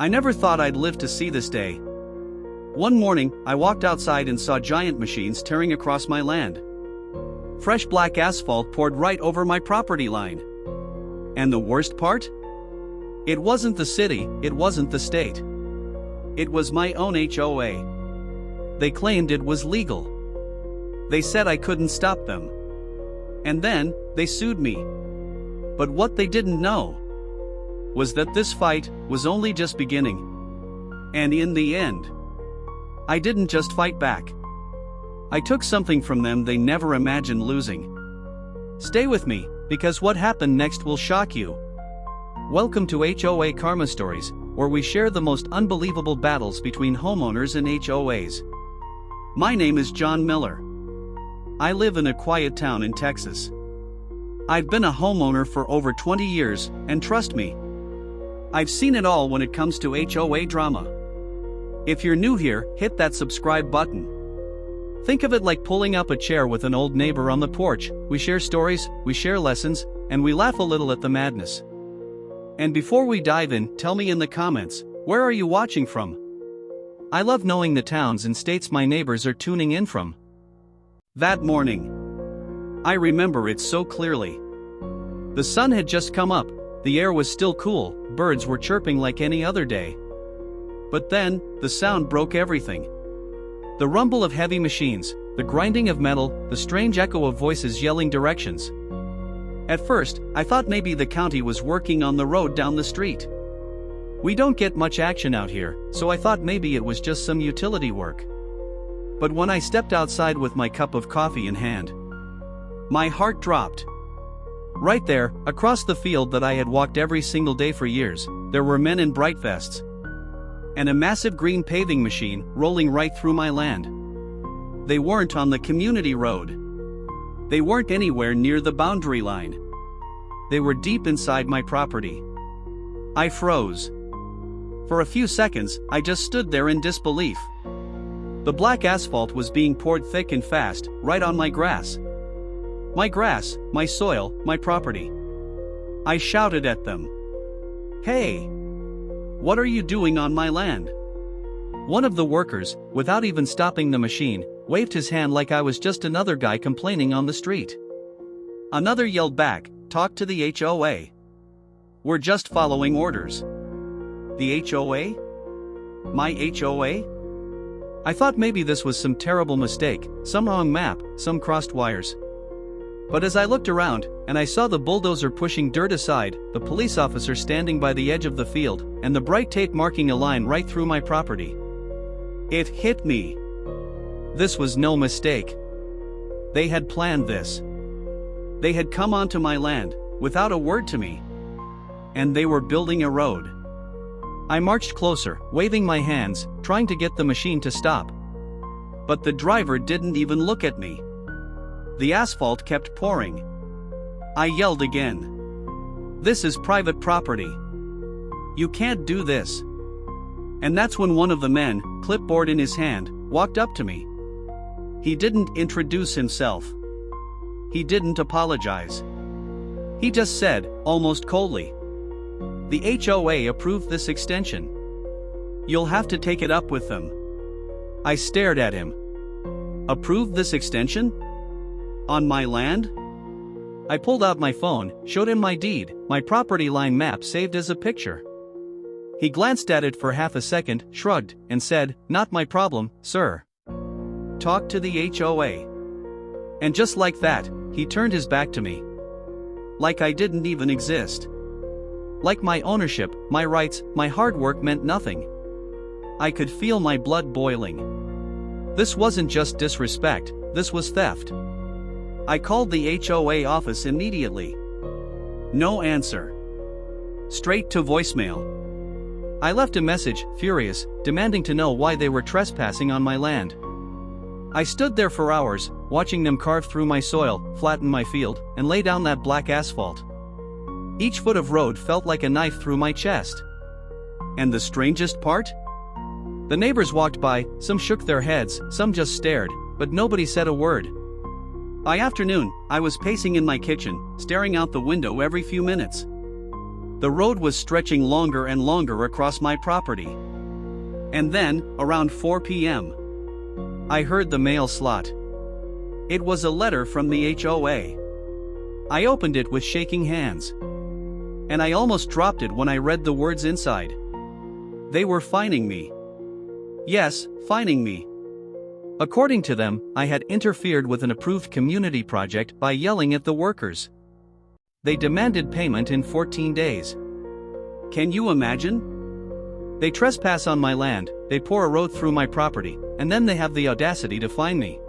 I never thought I'd live to see this day. One morning, I walked outside and saw giant machines tearing across my land. Fresh black asphalt poured right over my property line. And the worst part? It wasn't the city, it wasn't the state. It was my own HOA. They claimed it was legal. They said I couldn't stop them. And then, they sued me. But what they didn't know was that this fight was only just beginning. And in the end, I didn't just fight back. I took something from them they never imagined losing. Stay with me, because what happened next will shock you. Welcome to HOA Karma Stories, where we share the most unbelievable battles between homeowners and HOAs. My name is John Miller. I live in a quiet town in Texas. I've been a homeowner for over 20 years, and trust me, I've seen it all when it comes to HOA drama. If you're new here, hit that subscribe button. Think of it like pulling up a chair with an old neighbor on the porch. We share stories, we share lessons, and we laugh a little at the madness. And before we dive in, tell me in the comments, where are you watching from? I love knowing the towns and states my neighbors are tuning in from. That morning, I remember it so clearly. The sun had just come up, the air was still cool, birds were chirping like any other day. But then, the sound broke everything. The rumble of heavy machines, the grinding of metal, the strange echo of voices yelling directions. At first, I thought maybe the county was working on the road down the street. We don't get much action out here, so I thought maybe it was just some utility work. But when I stepped outside with my cup of coffee in hand, my heart dropped. Right there, across the field that I had walked every single day for years, there were men in bright vests. And a massive green paving machine rolling right through my land. They weren't on the community road. They weren't anywhere near the boundary line. They were deep inside my property. I froze. For a few seconds, I just stood there in disbelief. The black asphalt was being poured thick and fast, right on my grass. My grass, my soil, my property. I shouted at them. "Hey! What are you doing on my land?" One of the workers, without even stopping the machine, waved his hand like I was just another guy complaining on the street. Another yelled back, "Talk to the HOA. We're just following orders." The HOA? My HOA? I thought maybe this was some terrible mistake, some wrong map, some crossed wires. But as I looked around, and I saw the bulldozer pushing dirt aside, the police officer standing by the edge of the field, and the bright tape marking a line right through my property, it hit me. This was no mistake. They had planned this. They had come onto my land, without a word to me. And they were building a road. I marched closer, waving my hands, trying to get the machine to stop. But the driver didn't even look at me. The asphalt kept pouring. I yelled again. "This is private property. You can't do this." And that's when one of the men, clipboard in his hand, walked up to me. He didn't introduce himself. He didn't apologize. He just said, almost coldly, "The HOA approved this extension. You'll have to take it up with them." I stared at him. Approved this extension? On my land? I pulled out my phone, showed him my deed, my property line map saved as a picture. He glanced at it for half a second, shrugged, and said, "Not my problem, sir. Talk to the HOA." And just like that, he turned his back to me. Like I didn't even exist. Like my ownership, my rights, my hard work meant nothing. I could feel my blood boiling. This wasn't just disrespect, this was theft. I called the HOA office immediately. No answer. Straight to voicemail. I left a message, furious, demanding to know why they were trespassing on my land. I stood there for hours, watching them carve through my soil, flatten my field, and lay down that black asphalt. Each foot of road felt like a knife through my chest. And the strangest part? The neighbors walked by, some shook their heads, some just stared, but nobody said a word. By afternoon, I was pacing in my kitchen, staring out the window every few minutes. The road was stretching longer and longer across my property. And then, around 4 p.m., I heard the mail slot. It was a letter from the HOA. I opened it with shaking hands. And I almost dropped it when I read the words inside. They were fining me. Yes, fining me. According to them, I had interfered with an approved community project by yelling at the workers. They demanded payment in 14 days. Can you imagine? They trespass on my land, they pour a road through my property, and then they have the audacity to fine me.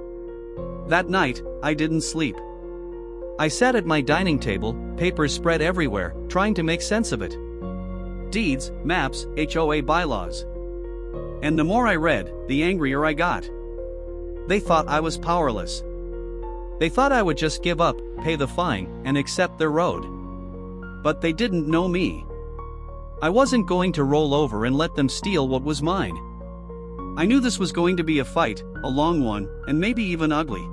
That night, I didn't sleep. I sat at my dining table, papers spread everywhere, trying to make sense of it. Deeds, maps, HOA bylaws. And the more I read, the angrier I got. They thought I was powerless. They thought I would just give up, pay the fine, and accept their road. But they didn't know me. I wasn't going to roll over and let them steal what was mine. I knew this was going to be a fight, a long one, and maybe even ugly.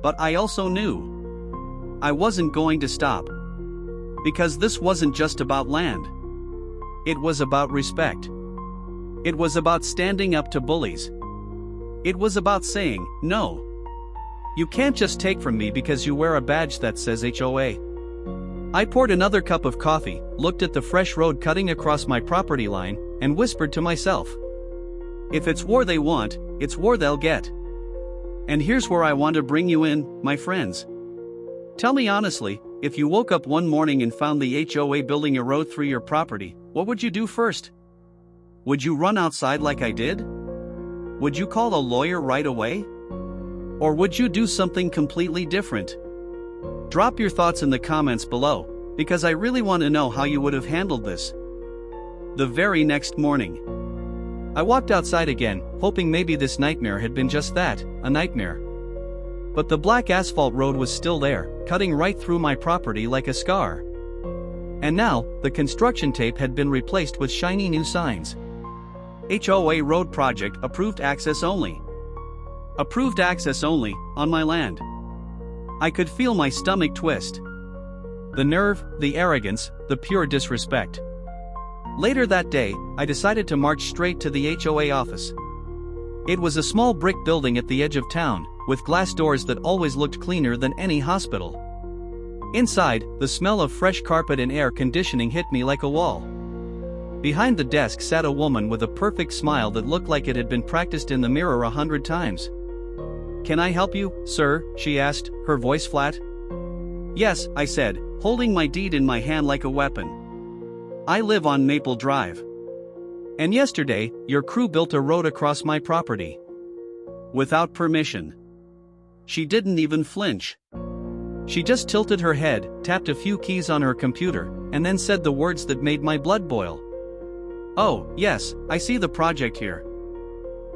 But I also knew I wasn't going to stop. Because this wasn't just about land. It was about respect. It was about standing up to bullies. It was about saying, no. You can't just take from me because you wear a badge that says HOA. I poured another cup of coffee, looked at the fresh road cutting across my property line, and whispered to myself. If it's war they want, it's war they'll get. And here's where I want to bring you in, my friends. Tell me honestly, if you woke up one morning and found the HOA building a road through your property, what would you do first? Would you run outside like I did? Would you call a lawyer right away? Or would you do something completely different? Drop your thoughts in the comments below, because I really want to know how you would have handled this. The very next morning, I walked outside again, hoping maybe this nightmare had been just that, a nightmare. But the black asphalt road was still there, cutting right through my property like a scar. And now, the construction tape had been replaced with shiny new signs. HOA road project approved access only. Approved access only, on my land. I could feel my stomach twist. The nerve, the arrogance, the pure disrespect. Later that day, I decided to march straight to the HOA office. It was a small brick building at the edge of town, with glass doors that always looked cleaner than any hospital. Inside, the smell of fresh carpet and air conditioning hit me like a wall. Behind the desk sat a woman with a perfect smile that looked like it had been practiced in the mirror 100 times. "Can I help you, sir?" she asked, her voice flat. "Yes," I said, holding my deed in my hand like a weapon. "I live on Maple Drive. And yesterday, your crew built a road across my property. Without permission." She didn't even flinch. She just tilted her head, tapped a few keys on her computer, and then said the words that made my blood boil. "Oh, yes, I see the project here.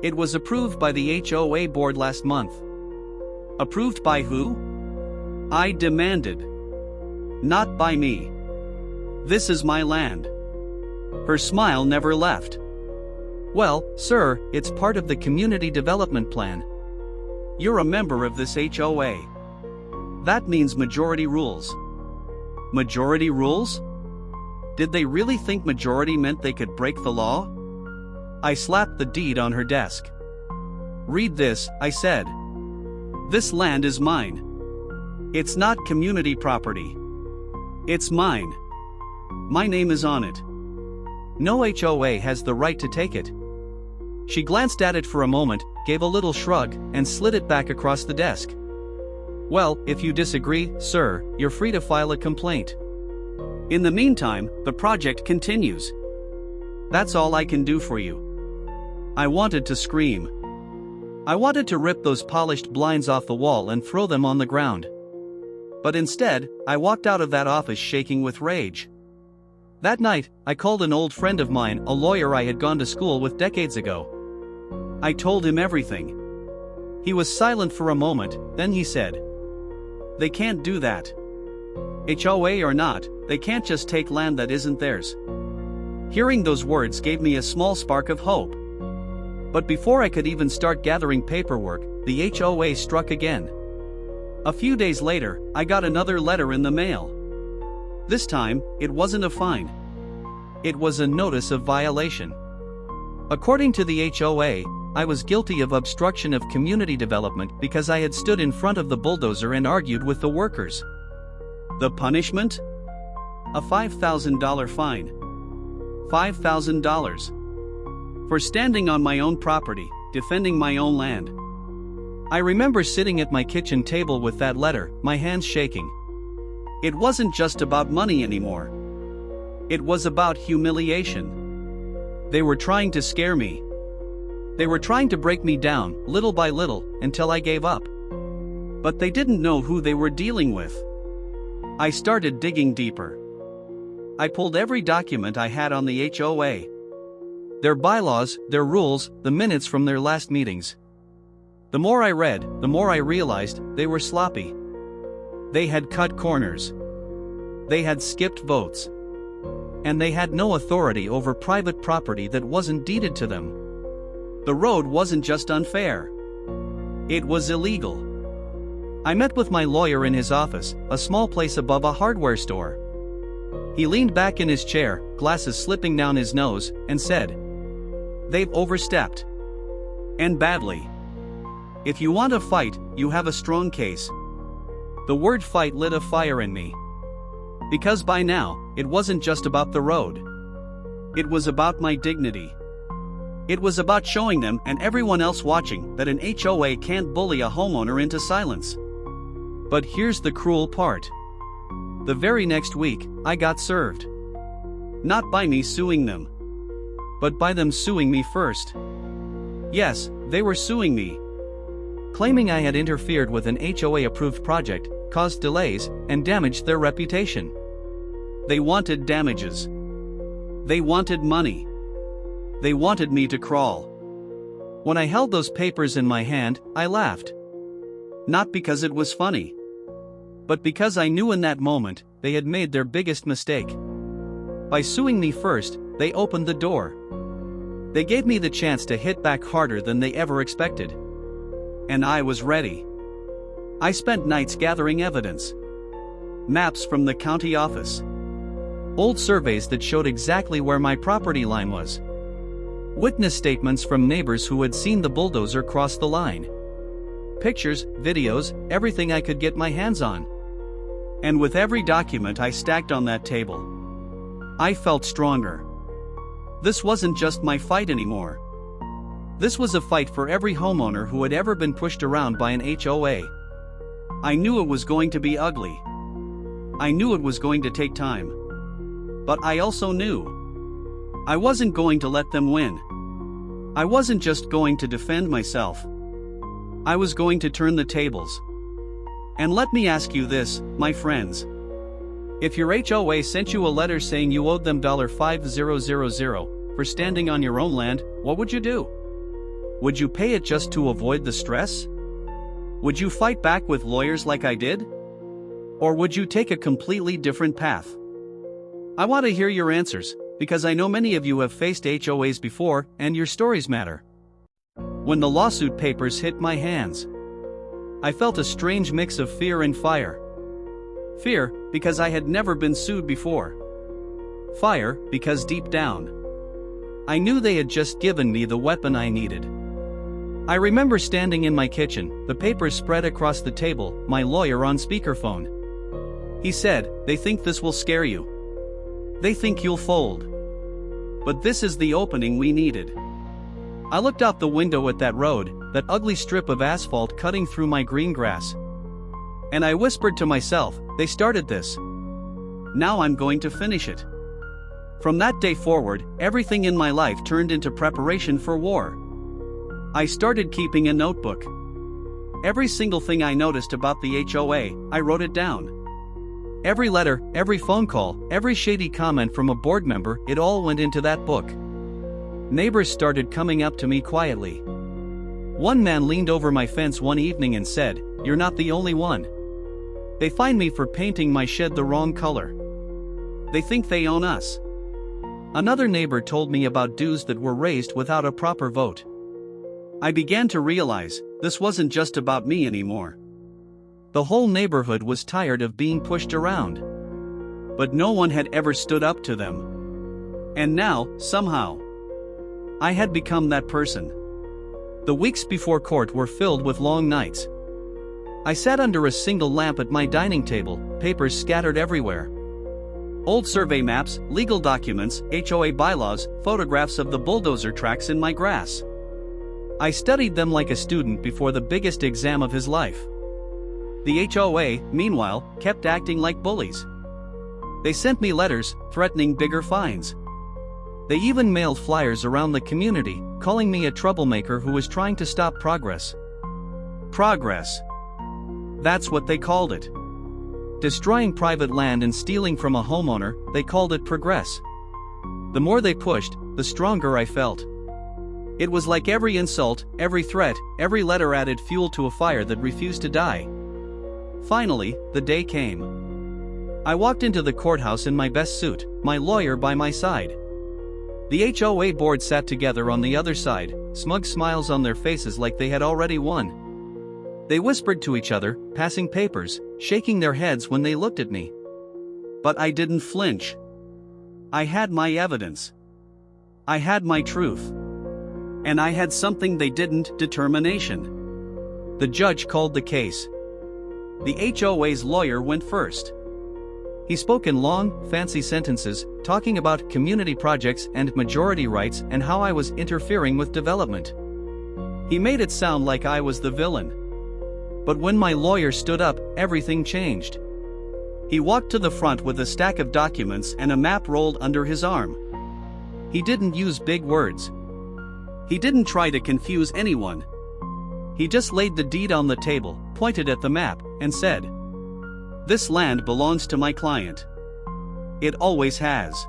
It was approved by the HOA board last month." Approved by who? I demanded. Not by me. This is my land. Her smile never left. "Well, sir, it's part of the community development plan. You're a member of this HOA. That means majority rules." Majority rules? Did they really think majority meant they could break the law? I slapped the deed on her desk. "Read this," I said. "This land is mine. It's not community property. It's mine. My name is on it. No HOA has the right to take it." She glanced at it for a moment, gave a little shrug, and slid it back across the desk. "Well, if you disagree, sir, you're free to file a complaint. In the meantime, the project continues. That's all I can do for you." I wanted to scream. I wanted to rip those polished blinds off the wall and throw them on the ground. But instead, I walked out of that office shaking with rage. That night, I called an old friend of mine, a lawyer I had gone to school with decades ago. I told him everything. He was silent for a moment, then he said, "They can't do that. HOA or not, they can't just take land that isn't theirs." Hearing those words gave me a small spark of hope. But before I could even start gathering paperwork, the HOA struck again. A few days later, I got another letter in the mail. This time, it wasn't a fine. It was a notice of violation. According to the HOA, I was guilty of obstruction of community development because I had stood in front of the bulldozer and argued with the workers. The punishment? A $5,000 fine. $5,000. For standing on my own property, defending my own land. I remember sitting at my kitchen table with that letter, my hands shaking. It wasn't just about money anymore. It was about humiliation. They were trying to scare me. They were trying to break me down, little by little, until I gave up. But they didn't know who they were dealing with. I started digging deeper. I pulled every document I had on the HOA. Their bylaws, their rules, the minutes from their last meetings. The more I read, the more I realized they were sloppy. They had cut corners. They had skipped votes. And they had no authority over private property that wasn't deeded to them. The road wasn't just unfair. It was illegal. I met with my lawyer in his office, a small place above a hardware store. He leaned back in his chair, glasses slipping down his nose, and said, "They've overstepped. And badly. If you want a fight, you have a strong case." The word fight lit a fire in me. Because by now, it wasn't just about the road. It was about my dignity. It was about showing them and everyone else watching that an HOA can't bully a homeowner into silence. But here's the cruel part. The very next week, I got served. Not by me suing them, but by them suing me first. Yes, they were suing me. Claiming I had interfered with an HOA-approved project, caused delays, and damaged their reputation. They wanted damages. They wanted money. They wanted me to crawl. When I held those papers in my hand, I laughed. Not because it was funny, but because I knew in that moment, they had made their biggest mistake. By suing me first, they opened the door. They gave me the chance to hit back harder than they ever expected. And I was ready. I spent nights gathering evidence. Maps from the county office. Old surveys that showed exactly where my property line was. Witness statements from neighbors who had seen the bulldozer cross the line. Pictures, videos, everything I could get my hands on. And with every document I stacked on that table, I felt stronger. This wasn't just my fight anymore. This was a fight for every homeowner who had ever been pushed around by an HOA. I knew it was going to be ugly. I knew it was going to take time. But I also knew I wasn't going to let them win. I wasn't just going to defend myself. I was going to turn the tables. And let me ask you this, my friends. If your HOA sent you a letter saying you owed them $5,000 for standing on your own land, what would you do? Would you pay it just to avoid the stress? Would you fight back with lawyers like I did? Or would you take a completely different path? I want to hear your answers, because I know many of you have faced HOAs before, and your stories matter. When the lawsuit papers hit my hands, I felt a strange mix of fear and fire. Fear, because I had never been sued before. Fire, because deep down, I knew they had just given me the weapon I needed. I remember standing in my kitchen, the papers spread across the table, my lawyer on speakerphone. He said, "They think this will scare you. They think you'll fold. But this is the opening we needed." I looked out the window at that road, that ugly strip of asphalt cutting through my green grass. And I whispered to myself, they started this. Now I'm going to finish it. From that day forward, everything in my life turned into preparation for war. I started keeping a notebook. Every single thing I noticed about the HOA, I wrote it down. Every letter, every phone call, every shady comment from a board member, it all went into that book. Neighbors started coming up to me quietly. One man leaned over my fence one evening and said, "You're not the only one. They fined me for painting my shed the wrong color. They think they own us." Another neighbor told me about dues that were raised without a proper vote. I began to realize, this wasn't just about me anymore. The whole neighborhood was tired of being pushed around. But no one had ever stood up to them. And now, somehow, I had become that person. The weeks before court were filled with long nights. I sat under a single lamp at my dining table, papers scattered everywhere. Old survey maps, legal documents, HOA bylaws, photographs of the bulldozer tracks in my grass. I studied them like a student before the biggest exam of his life. The HOA, meanwhile, kept acting like bullies. They sent me letters, threatening bigger fines. They even mailed flyers around the community, calling me a troublemaker who was trying to stop progress. Progress. That's what they called it. Destroying private land and stealing from a homeowner, they called it progress. The more they pushed, the stronger I felt. It was like every insult, every threat, every letter added fuel to a fire that refused to die. Finally, the day came. I walked into the courthouse in my best suit, my lawyer by my side. The HOA board sat together on the other side, smug smiles on their faces like they had already won. They whispered to each other, passing papers, shaking their heads when they looked at me. But I didn't flinch. I had my evidence. I had my truth. And I had something they didn't: determination. The judge called the case. The HOA's lawyer went first. He spoke in long, fancy sentences, talking about community projects and majority rights and how I was interfering with development. He made it sound like I was the villain. But when my lawyer stood up, everything changed. He walked to the front with a stack of documents and a map rolled under his arm. He didn't use big words. He didn't try to confuse anyone. He just laid the deed on the table, pointed at the map, and said, "This land belongs to my client. It always has.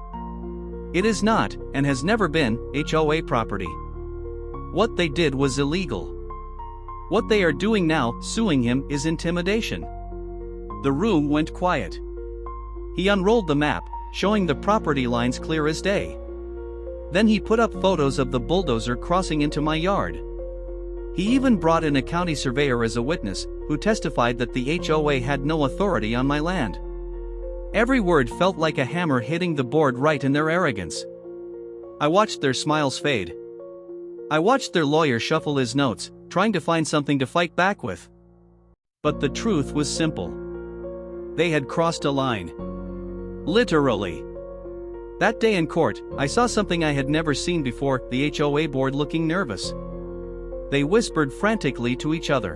It is not, and has never been, HOA property. What they did was illegal. What they are doing now, suing him, is intimidation." The room went quiet. He unrolled the map, showing the property lines clear as day. Then he put up photos of the bulldozer crossing into my yard. He even brought in a county surveyor as a witness, who testified that the HOA had no authority on my land. Every word felt like a hammer hitting the board right in their arrogance. I watched their smiles fade. I watched their lawyer shuffle his notes, trying to find something to fight back with. But the truth was simple. They had crossed a line. Literally. That day in court, I saw something I had never seen before: the HOA board looking nervous. They whispered frantically to each other.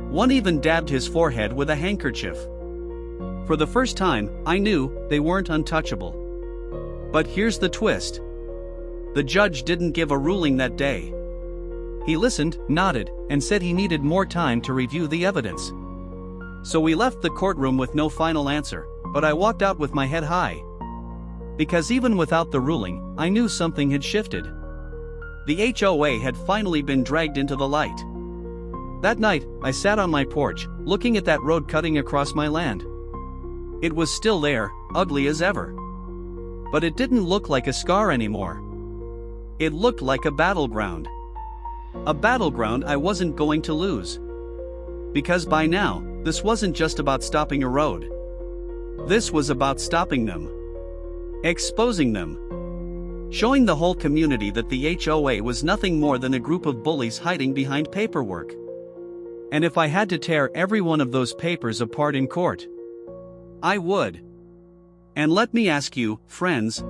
One even dabbed his forehead with a handkerchief. For the first time, I knew they weren't untouchable. But here's the twist. The judge didn't give a ruling that day. He listened, nodded, and said he needed more time to review the evidence. So we left the courtroom with no final answer, but I walked out with my head high. Because even without the ruling, I knew something had shifted. The HOA had finally been dragged into the light. That night, I sat on my porch, looking at that road cutting across my land. It was still there, ugly as ever. But it didn't look like a scar anymore. It looked like a battleground. A battleground I wasn't going to lose. Because by now, this wasn't just about stopping a road. This was about stopping them. Exposing them. Showing the whole community that the HOA was nothing more than a group of bullies hiding behind paperwork. And if I had to tear every one of those papers apart in court, I would. And let me ask you, friends,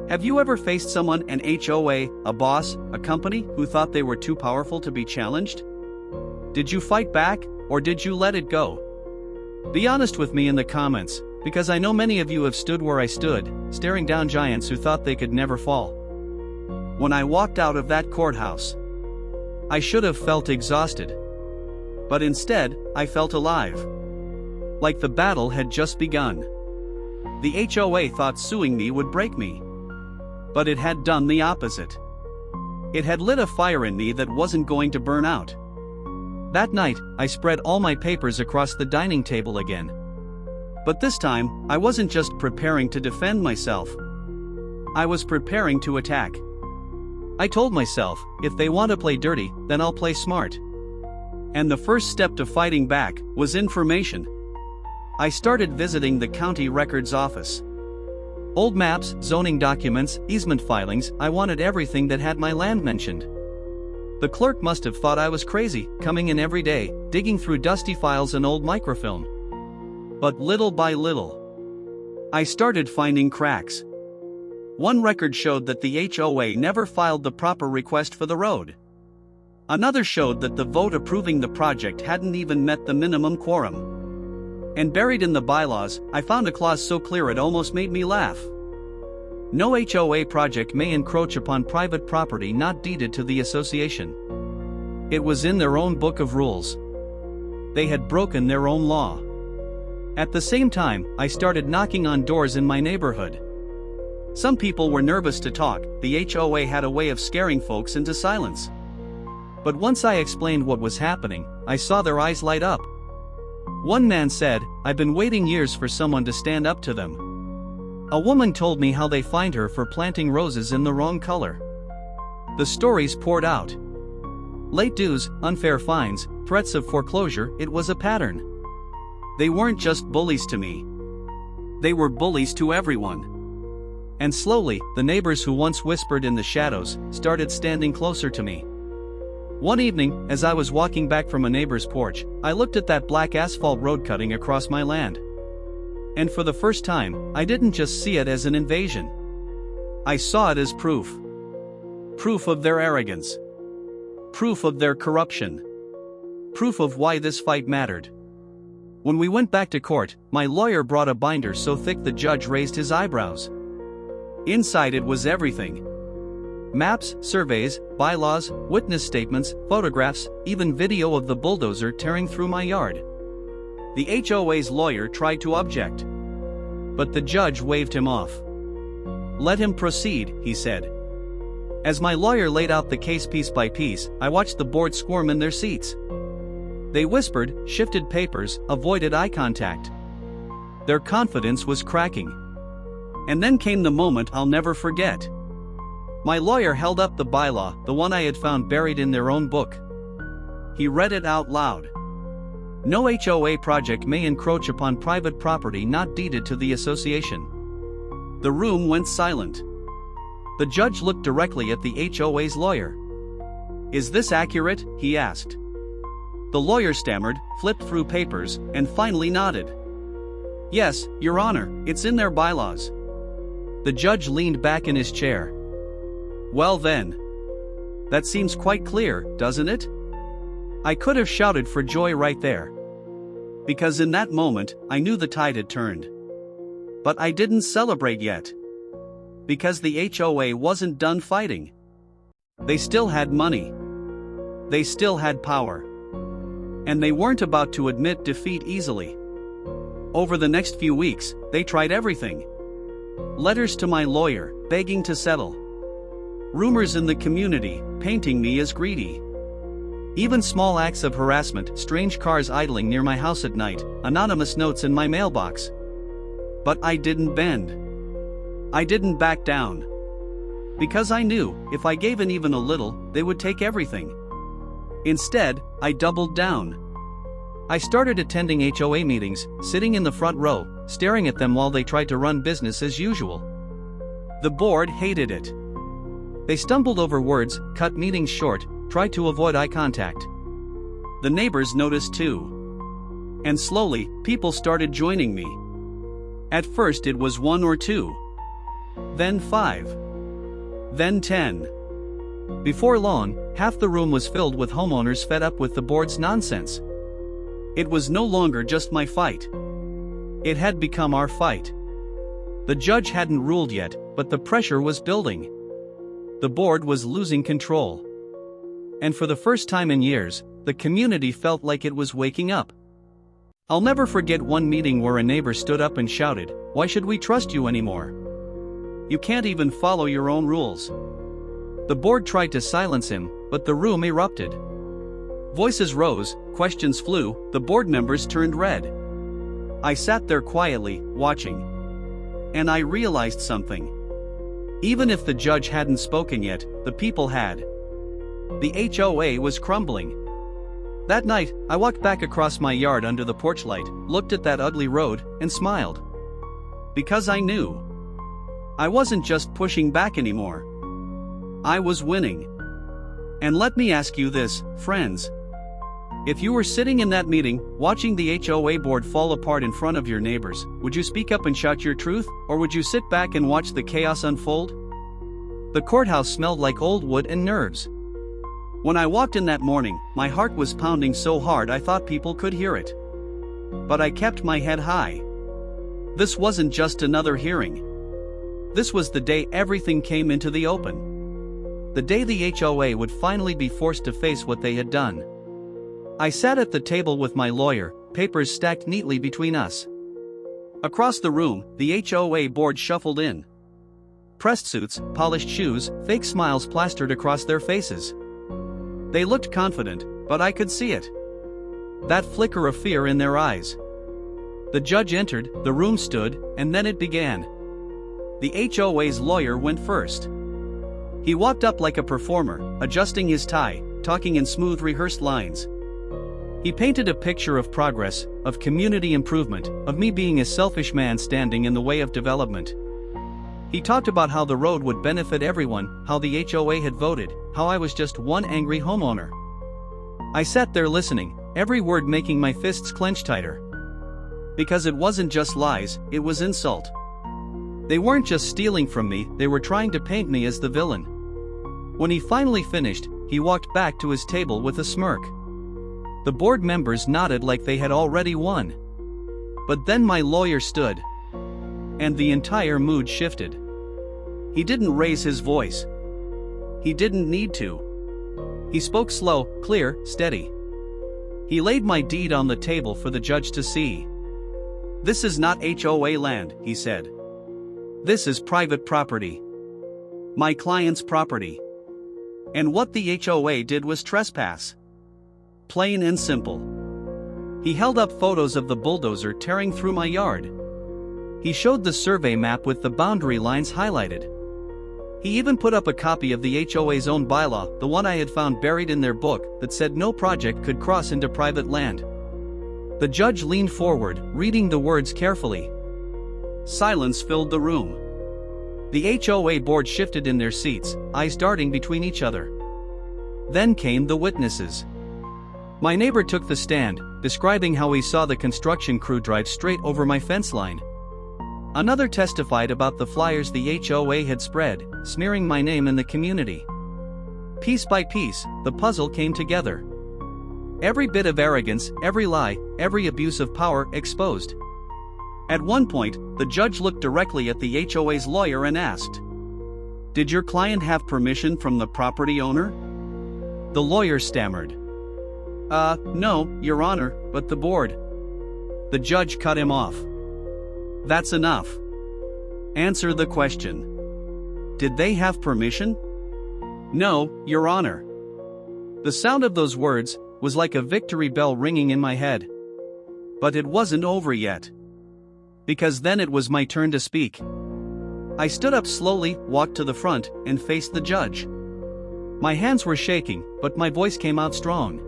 have you ever faced someone, an HOA, a boss, a company, who thought they were too powerful to be challenged? Did you fight back, or did you let it go? Be honest with me in the comments, because I know many of you have stood where I stood, staring down giants who thought they could never fall. When I walked out of that courthouse, I should have felt exhausted. But instead, I felt alive. Like the battle had just begun. The HOA thought suing me would break me. But it had done the opposite. It had lit a fire in me that wasn't going to burn out. That night, I spread all my papers across the dining table again. But this time, I wasn't just preparing to defend myself. I was preparing to attack. I told myself, if they want to play dirty, then I'll play smart. And the first step to fighting back was information. I started visiting the county records office. Old maps, zoning documents, easement filings, I wanted everything that had my land mentioned. The clerk must have thought I was crazy, coming in every day, digging through dusty files and old microfilm. But little by little, I started finding cracks. One record showed that the HOA never filed the proper request for the road. Another showed that the vote approving the project hadn't even met the minimum quorum. And buried in the bylaws, I found a clause so clear it almost made me laugh. No HOA project may encroach upon private property not deeded to the association. It was in their own book of rules. They had broken their own law. At the same time, I started knocking on doors in my neighborhood. Some people were nervous to talk. The HOA had a way of scaring folks into silence. But once I explained what was happening, I saw their eyes light up. One man said, "I've been waiting years for someone to stand up to them." A woman told me how they fined her for planting roses in the wrong color. The stories poured out. Late dues, unfair fines, threats of foreclosure, it was a pattern. They weren't just bullies to me. They were bullies to everyone. And slowly, the neighbors who once whispered in the shadows started standing closer to me. One evening, as I was walking back from a neighbor's porch, I looked at that black asphalt road cutting across my land. And for the first time, I didn't just see it as an invasion. I saw it as proof. Proof of their arrogance. Proof of their corruption. Proof of why this fight mattered. When we went back to court, my lawyer brought a binder so thick the judge raised his eyebrows. Inside it was everything. Maps, surveys, bylaws, witness statements, photographs, even video of the bulldozer tearing through my yard. The HOA's lawyer tried to object. But the judge waved him off. "Let him proceed," he said. As my lawyer laid out the case piece by piece, I watched the board squirm in their seats. They whispered, shifted papers, avoided eye contact. Their confidence was cracking. And then came the moment I'll never forget. My lawyer held up the bylaw, the one I had found buried in their own book. He read it out loud. "No HOA project may encroach upon private property not deeded to the association." The room went silent. The judge looked directly at the HOA's lawyer. "Is this accurate?" he asked. The lawyer stammered, flipped through papers, and finally nodded. "Yes, Your Honor, it's in their bylaws." The judge leaned back in his chair. "Well then. That seems quite clear, doesn't it?" I could have shouted for joy right there. Because in that moment, I knew the tide had turned. But I didn't celebrate yet. Because the HOA wasn't done fighting. They still had money. They still had power. And they weren't about to admit defeat easily. Over the next few weeks, they tried everything. Letters to my lawyer, begging to settle. Rumors in the community, painting me as greedy. Even small acts of harassment, strange cars idling near my house at night, anonymous notes in my mailbox. But I didn't bend. I didn't back down. Because I knew, if I gave in even a little, they would take everything. Instead, I doubled down. I started attending HOA meetings, sitting in the front row, staring at them while they tried to run business as usual. The board hated it. They stumbled over words, cut meetings short, tried to avoid eye contact. The neighbors noticed too. And slowly, people started joining me. At first it was 1 or 2. Then 5. Then 10. Before long, half the room was filled with homeowners fed up with the board's nonsense. It was no longer just my fight. It had become our fight. The judge hadn't ruled yet, but the pressure was building. The board was losing control. And for the first time in years, the community felt like it was waking up. I'll never forget one meeting where a neighbor stood up and shouted, "Why should we trust you anymore? You can't even follow your own rules." The board tried to silence him, but the room erupted. Voices rose, questions flew, the board members turned red. I sat there quietly, watching. And I realized something. Even if the judge hadn't spoken yet, the people had. The HOA was crumbling. That night, I walked back across my yard under the porch light, looked at that ugly road, and smiled. Because I knew I wasn't just pushing back anymore. I was winning. And let me ask you this, friends. If you were sitting in that meeting, watching the HOA board fall apart in front of your neighbors, would you speak up and shout your truth, or would you sit back and watch the chaos unfold? The courthouse smelled like old wood and nerves. When I walked in that morning, my heart was pounding so hard I thought people could hear it. But I kept my head high. This wasn't just another hearing. This was the day everything came into the open. The day the HOA would finally be forced to face what they had done. I sat at the table with my lawyer, papers stacked neatly between us. Across the room, the HOA board shuffled in. Pressed suits, polished shoes, fake smiles plastered across their faces. They looked confident, but I could see it. That flicker of fear in their eyes. The judge entered, the room stood, and then it began. The HOA's lawyer went first. He walked up like a performer, adjusting his tie, talking in smooth rehearsed lines. He painted a picture of progress, of community improvement, of me being a selfish man standing in the way of development. He talked about how the road would benefit everyone, how the HOA had voted, how I was just one angry homeowner. I sat there listening, every word making my fists clench tighter. Because it wasn't just lies, it was insult. They weren't just stealing from me, they were trying to paint me as the villain. When he finally finished, he walked back to his table with a smirk. The board members nodded like they had already won. But then my lawyer stood. And the entire mood shifted. He didn't raise his voice. He didn't need to. He spoke slow, clear, steady. He laid my deed on the table for the judge to see. This is not HOA land, he said. This is private property. My client's property. And what the HOA did was trespass. Plain and simple. He held up photos of the bulldozer tearing through my yard. He showed the survey map with the boundary lines highlighted. He even put up a copy of the HOA's own bylaw, the one I had found buried in their book, that said no project could cross into private land. The judge leaned forward, reading the words carefully. Silence filled the room. The HOA board shifted in their seats, eyes darting between each other. Then came the witnesses. My neighbor took the stand, describing how he saw the construction crew drive straight over my fence line. Another testified about the flyers the HOA had spread, smearing my name in the community. Piece by piece, the puzzle came together. Every bit of arrogance, every lie, every abuse of power exposed. At one point, the judge looked directly at the HOA's lawyer and asked, "Did your client have permission from the property owner?" The lawyer stammered. No, Your Honor, but the board." The judge cut him off. "That's enough. Answer the question. Did they have permission?" "No, Your Honor." The sound of those words was like a victory bell ringing in my head. But it wasn't over yet. Because then it was my turn to speak. I stood up slowly, walked to the front, and faced the judge. My hands were shaking, but my voice came out strong.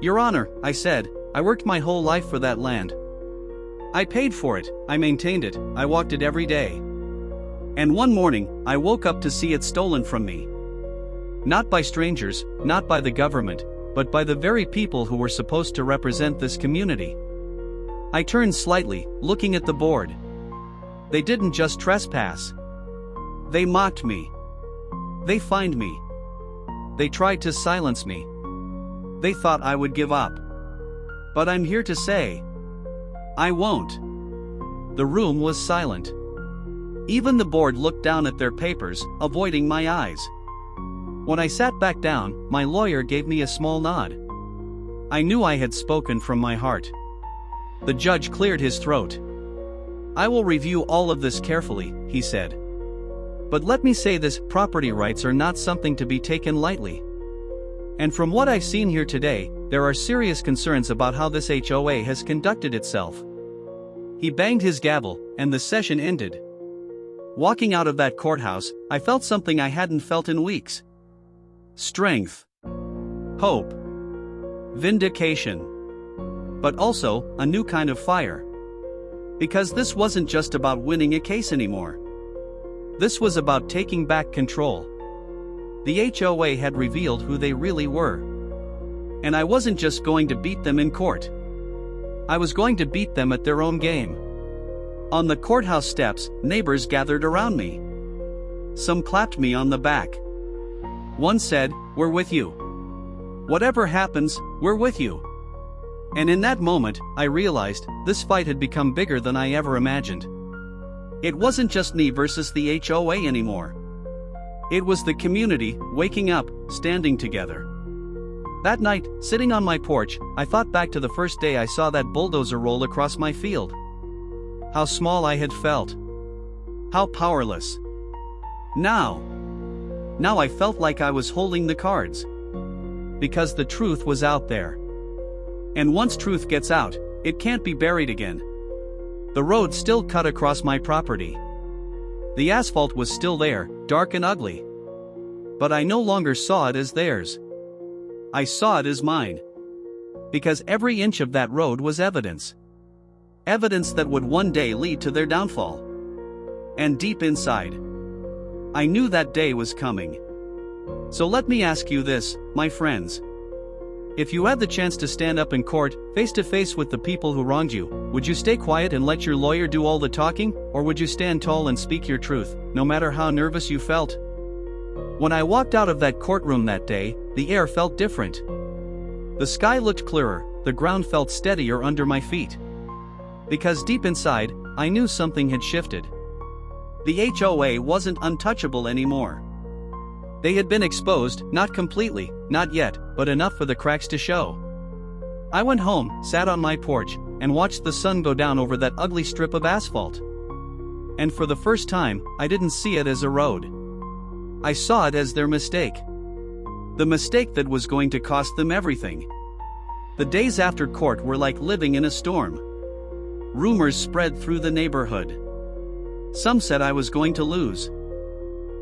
"Your Honor," I said, "I worked my whole life for that land. I paid for it, I maintained it, I walked it every day. And one morning, I woke up to see it stolen from me. Not by strangers, not by the government, but by the very people who were supposed to represent this community." I turned slightly, looking at the board. They didn't just trespass. They mocked me. They fined me. They tried to silence me. They thought I would give up. But I'm here to say, I won't. The room was silent. Even the board looked down at their papers, avoiding my eyes. When I sat back down, my lawyer gave me a small nod. I knew I had spoken from my heart. The judge cleared his throat. "I will review all of this carefully," he said. "But let me say this, property rights are not something to be taken lightly. And from what I've seen here today, there are serious concerns about how this HOA has conducted itself." He banged his gavel, and the session ended. Walking out of that courthouse, I felt something I hadn't felt in weeks. Strength. Hope. vindication. But also, a new kind of fire. Because this wasn't just about winning a case anymore. This was about taking back control. The HOA had revealed who they really were. And I wasn't just going to beat them in court. I was going to beat them at their own game. On the courthouse steps, neighbors gathered around me. Some clapped me on the back. One said, "We're with you. Whatever happens, we're with you." And in that moment, I realized this fight had become bigger than I ever imagined. It wasn't just me versus the HOA anymore. It was the community, waking up, standing together. That night, sitting on my porch, I thought back to the first day I saw that bulldozer roll across my field. How small I had felt. How powerless. Now I felt like I was holding the cards. Because the truth was out there. And once truth gets out, it can't be buried again. The road still cut across my property. The asphalt was still there, dark and ugly. But I no longer saw it as theirs. I saw it as mine. Because every inch of that road was evidence. Evidence that would one day lead to their downfall. And deep inside, I knew that day was coming. So let me ask you this, my friends. If you had the chance to stand up in court, face to face with the people who wronged you, would you stay quiet and let your lawyer do all the talking, or would you stand tall and speak your truth, no matter how nervous you felt? When I walked out of that courtroom that day, the air felt different. The sky looked clearer, the ground felt steadier under my feet. Because deep inside, I knew something had shifted. The HOA wasn't untouchable anymore. They had been exposed, not completely, not yet, but enough for the cracks to show. I went home, sat on my porch, and watched the sun go down over that ugly strip of asphalt. And for the first time, I didn't see it as a road. I saw it as their mistake. The mistake that was going to cost them everything. The days after court were like living in a storm. Rumors spread through the neighborhood. Some said I was going to lose.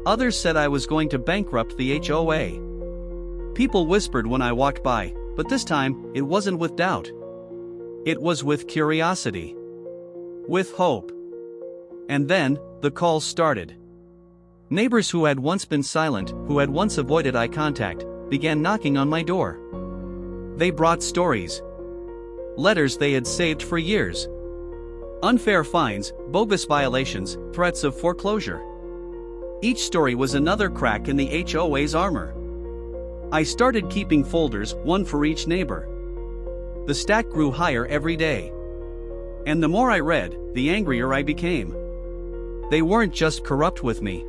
Others said I was going to bankrupt the HOA. People whispered when I walked by, but this time, it wasn't with doubt. It was with curiosity. With hope. And then, the calls started. Neighbors who had once been silent, who had once avoided eye contact, began knocking on my door. They brought stories. Letters they had saved for years. Unfair fines, bogus violations, threats of foreclosure. Each story was another crack in the HOA's armor. I started keeping folders, one for each neighbor. The stack grew higher every day. And the more I read, the angrier I became. They weren't just corrupt with me.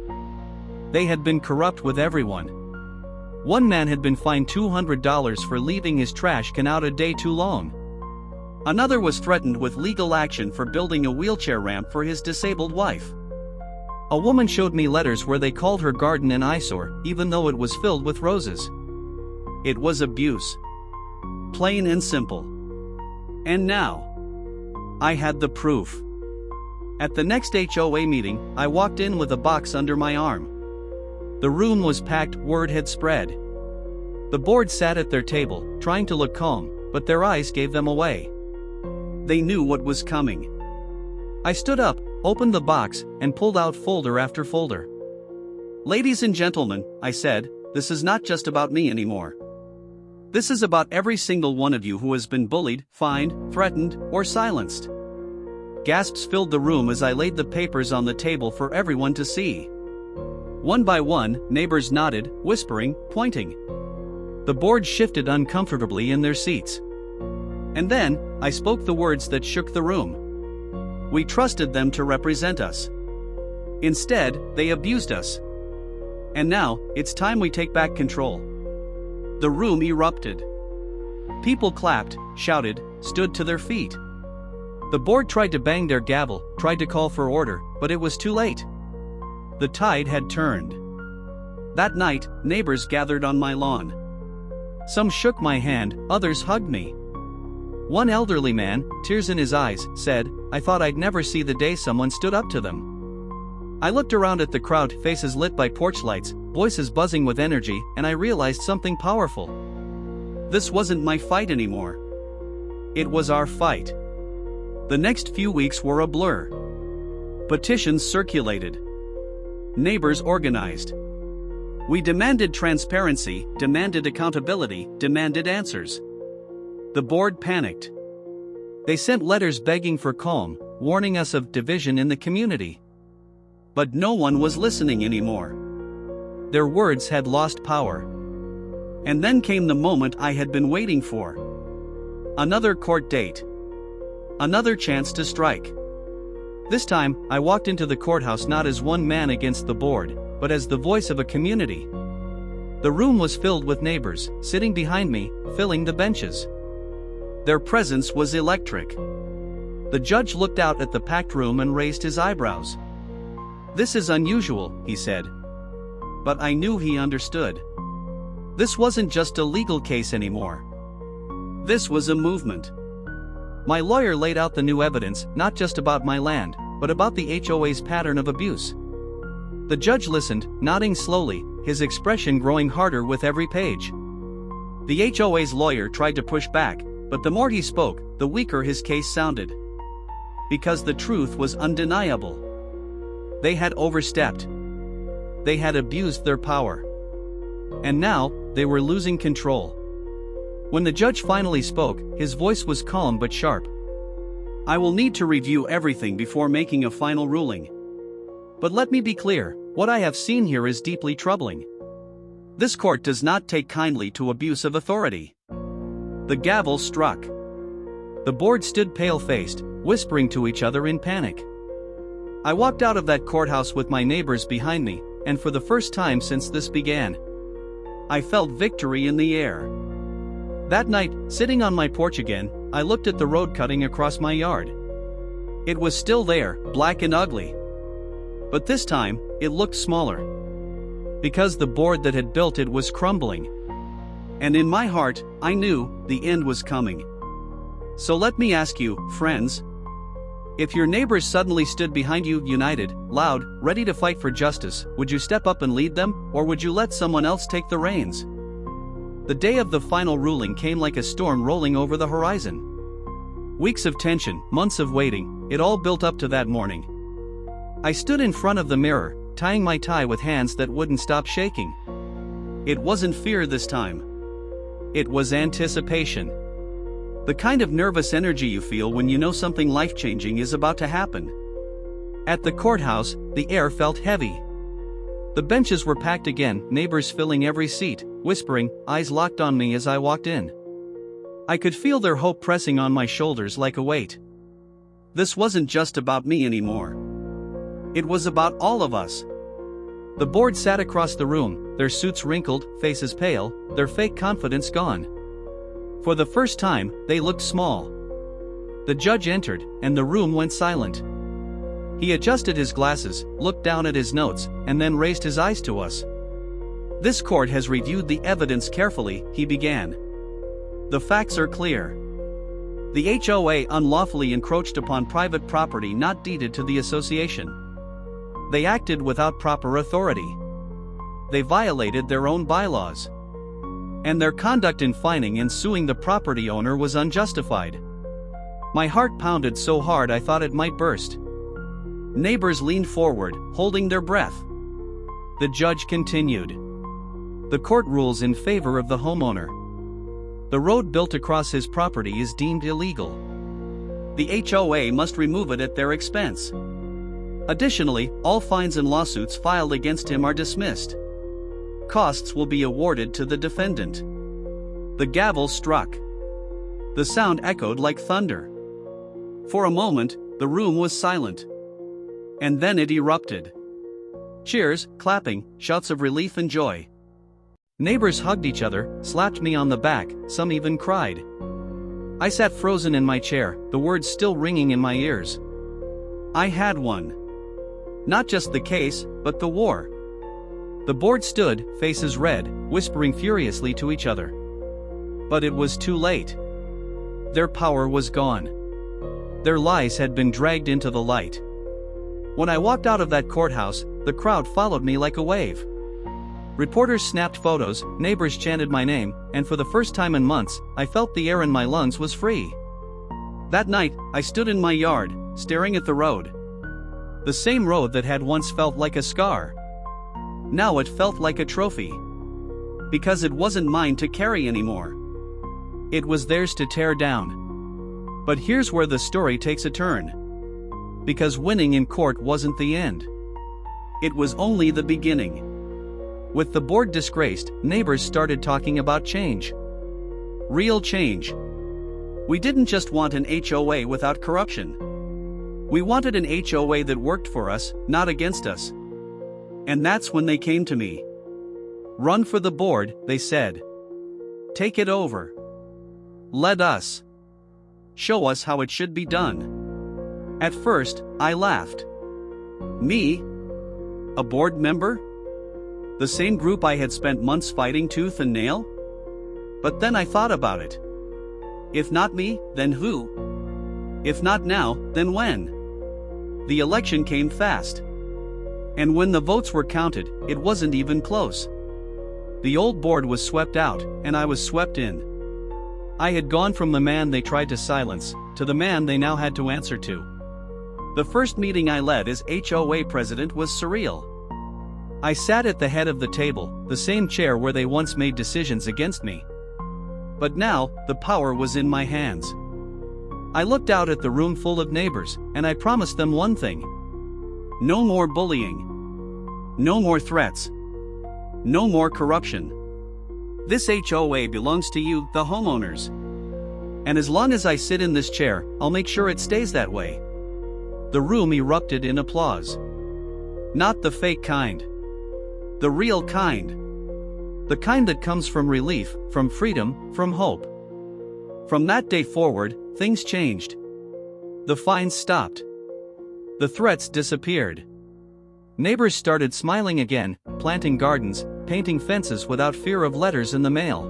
They had been corrupt with everyone. One man had been fined $200 for leaving his trash can out a day too long. Another was threatened with legal action for building a wheelchair ramp for his disabled wife. A woman showed me letters where they called her garden an eyesore, even though it was filled with roses. It was abuse. Plain and simple. And now, I had the proof. At the next HOA meeting, I walked in with a box under my arm. The room was packed, word had spread. The board sat at their table, trying to look calm, but their eyes gave them away. They knew what was coming. I stood up, opened the box, and pulled out folder after folder. "Ladies and gentlemen," I said, "this is not just about me anymore. This is about every single one of you who has been bullied, fined, threatened, or silenced." Gasps filled the room as I laid the papers on the table for everyone to see. One by one, neighbors nodded, whispering, pointing. The board shifted uncomfortably in their seats. And then, I spoke the words that shook the room. We trusted them to represent us. Instead, they abused us. And now, it's time we take back control. The room erupted. People clapped, shouted, stood to their feet. The board tried to bang their gavel, tried to call for order, but it was too late. The tide had turned. That night, neighbors gathered on my lawn. Some shook my hand, others hugged me. One elderly man, tears in his eyes, said, "I thought I'd never see the day someone stood up to them." I looked around at the crowd, faces lit by porch lights, voices buzzing with energy, and I realized something powerful. This wasn't my fight anymore. It was our fight. The next few weeks were a blur. Petitions circulated. Neighbors organized. We demanded transparency, demanded accountability, demanded answers. The board panicked. They sent letters begging for calm, warning us of division in the community. But no one was listening anymore. Their words had lost power. And then came the moment I had been waiting for. Another court date. Another chance to strike. This time, I walked into the courthouse not as one man against the board, but as the voice of a community. The room was filled with neighbors, sitting behind me, filling the benches. Their presence was electric. The judge looked out at the packed room and raised his eyebrows. "This is unusual," he said. But I knew he understood. This wasn't just a legal case anymore. This was a movement. My lawyer laid out the new evidence, not just about my land, but about the HOA's pattern of abuse. The judge listened, nodding slowly, his expression growing harder with every page. The HOA's lawyer tried to push back, but the more he spoke, the weaker his case sounded. Because the truth was undeniable. They had overstepped. They had abused their power. And now, they were losing control. When the judge finally spoke, his voice was calm but sharp. "I will need to review everything before making a final ruling. But let me be clear, what I have seen here is deeply troubling. This court does not take kindly to abuse of authority." The gavel struck. The board stood pale-faced, whispering to each other in panic. I walked out of that courthouse with my neighbors behind me, and for the first time since this began, I felt victory in the air. That night, sitting on my porch again, I looked at the road cutting across my yard. It was still there, black and ugly. But this time, it looked smaller. Because the board that had built it was crumbling. And in my heart, I knew the end was coming. So let me ask you, friends. If your neighbors suddenly stood behind you, united, loud, ready to fight for justice, would you step up and lead them, or would you let someone else take the reins? The day of the final ruling came like a storm rolling over the horizon. Weeks of tension, months of waiting, it all built up to that morning. I stood in front of the mirror, tying my tie with hands that wouldn't stop shaking. It wasn't fear this time. It was anticipation. The kind of nervous energy you feel when you know something life-changing is about to happen. At the courthouse, the air felt heavy. The benches were packed again, neighbors filling every seat, whispering, eyes locked on me as I walked in. I could feel their hope pressing on my shoulders like a weight. This wasn't just about me anymore. It was about all of us. The board sat across the room, their suits wrinkled, faces pale, their fake confidence gone. For the first time, they looked small. The judge entered, and the room went silent. He adjusted his glasses, looked down at his notes, and then raised his eyes to us. "This court has reviewed the evidence carefully," he began. "The facts are clear. The HOA unlawfully encroached upon private property not deeded to the association. They acted without proper authority. They violated their own bylaws. And their conduct in fining and suing the property owner was unjustified." My heart pounded so hard I thought it might burst. Neighbors leaned forward, holding their breath. The judge continued. "The court rules in favor of the homeowner. The road built across his property is deemed illegal. The HOA must remove it at their expense. Additionally, all fines and lawsuits filed against him are dismissed. Costs will be awarded to the defendant." The gavel struck. The sound echoed like thunder. For a moment, the room was silent. And then it erupted. Cheers, clapping, shouts of relief and joy. Neighbors hugged each other, slapped me on the back, some even cried. I sat frozen in my chair, the words still ringing in my ears. I had won. Not just the case, but the war. The board stood, faces red, whispering furiously to each other. But it was too late. Their power was gone. Their lies had been dragged into the light. When I walked out of that courthouse, the crowd followed me like a wave. Reporters snapped photos, neighbors chanted my name, and for the first time in months, I felt the air in my lungs was free. That night, I stood in my yard, staring at the road. The same road that had once felt like a scar. Now it felt like a trophy. Because it wasn't mine to carry anymore. It was theirs to tear down. But here's where the story takes a turn. Because winning in court wasn't the end. It was only the beginning. With the board disgraced, neighbors started talking about change. Real change. We didn't just want an HOA without corruption. We wanted an HOA that worked for us, not against us. And that's when they came to me. Run for the board, they said. Take it over. Let us. Show us how it should be done. At first, I laughed. Me? A board member? The same group I had spent months fighting tooth and nail? But then I thought about it. If not me, then who? If not now, then when? The election came fast. And when the votes were counted, it wasn't even close. The old board was swept out, and I was swept in. I had gone from the man they tried to silence, to the man they now had to answer to. The first meeting I led as HOA president was surreal. I sat at the head of the table, the same chair where they once made decisions against me. But now, the power was in my hands. I looked out at the room full of neighbors, and I promised them one thing. No more bullying. No more threats. No more corruption. This HOA belongs to you, the homeowners. And as long as I sit in this chair, I'll make sure it stays that way. The room erupted in applause. Not the fake kind. The real kind. The kind that comes from relief, from freedom, from hope. From that day forward, things changed. The fines stopped. The threats disappeared. Neighbors started smiling again, planting gardens, painting fences without fear of letters in the mail.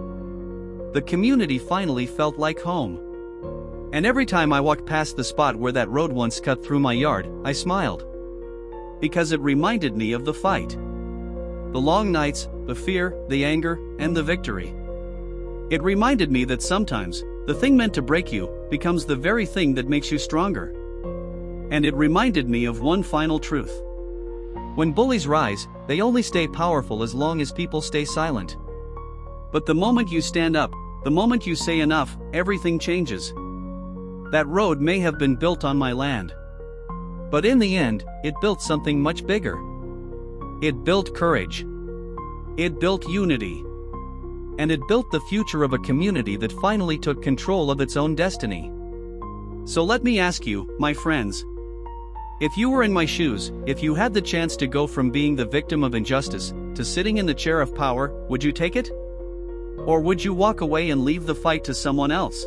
The community finally felt like home. And every time I walked past the spot where that road once cut through my yard, I smiled. Because it reminded me of the fight. The long nights, the fear, the anger, and the victory. It reminded me that sometimes, the thing meant to break you, becomes the very thing that makes you stronger. And it reminded me of one final truth. When bullies rise, they only stay powerful as long as people stay silent. But the moment you stand up, the moment you say enough, everything changes. That road may have been built on my land. But in the end, it built something much bigger. It built courage. It built unity. And it built the future of a community that finally took control of its own destiny. So let me ask you, my friends. If you were in my shoes, if you had the chance to go from being the victim of injustice to sitting in the chair of power, would you take it? Or would you walk away and leave the fight to someone else?